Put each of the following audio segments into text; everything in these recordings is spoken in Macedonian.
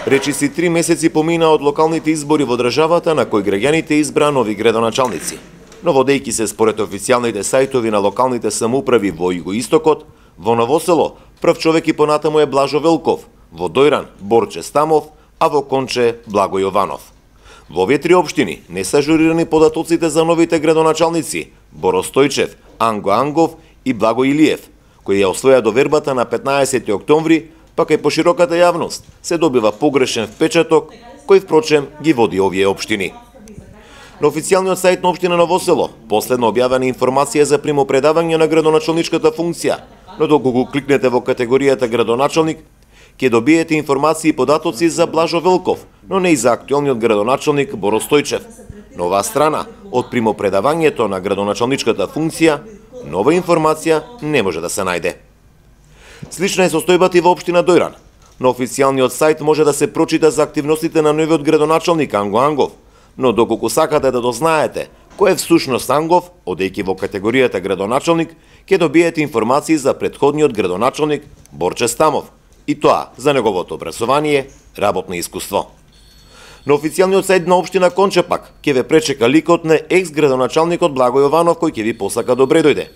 Речиси 3 месеци помина од локалните избори во државата на кои граѓаните избраа нови градоначалници. Но водејќи се според официјалните сајтови на локалните самоуправи во Југоистокот, во Ново село прв човек и понатаму е Блажо Велков, во Дојран Борче Стамов, а во Конче Благо Јованов. Во овие три општини не се ажурирани податоците за новите градоначалници Боро Стојчев, Анго Ангов и Благо Илиев, кои ја освоја довербата на 15 октомври, пак и по широката јавност се добива погрешен впечаток, кој впрочем ги води овие општини. На официјалниот сајт на општина Ново село последно објавена информација за примопредавање на градоначалничката функција, но доколку кликнете во категоријата градоначалник, ќе добиете информации и податоци за Блажо Велков, но не и за актуелниот градоначалник Боро Стојчев. На оваа страна, од примопредавањето на градоначалничката функција, нова информација не може да се најде. Слична е состојбата и во општина Дојран. На официјалниот сајт може да се прочита за активностите на новиот градоначалник Анго Ангов, но доколку сакате да дознаете кој е всушност Ангов, одејќи во категоријата градоначалник, ќе добиете информации за претходниот градоначалник Борче Стамов, и тоа за неговото образование, работно искуство. На официјалниот сајт на општина Конче пак ќе ве пречека ликот на екс-градоначалникот Благо Јованов, кој ќе ви посака добре дојде.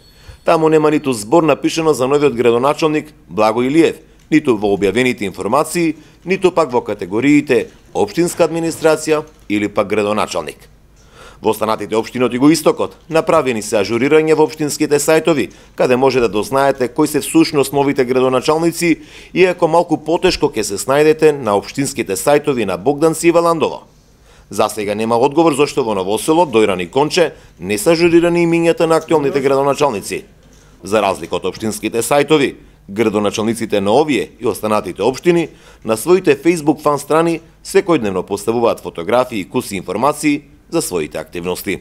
Таму нема ниту збор напишено за новиот градоначалник Благо Илиев, ниту во објавените информации, ниту пак во категориите општинска администрација или пак градоначалник. Во останатите општини од Југоистокот направени се ажурирање во општинските сајтови, каде може да дознаете кои се всушност новите градоначалници, иако малку потешко ќе се снајдете на општинските сајтови на Богдан Сива Ландово. За сега нема одговор зашто во Ново село, Дојран и Конче не се ажурирани имињата на актуелните градоначалници. За разлика од општинските сајтови, градоначалниците на овие и останатите општини на своите Facebook фан страни секојдневно поставуваат фотографии и куси информации за своите активности.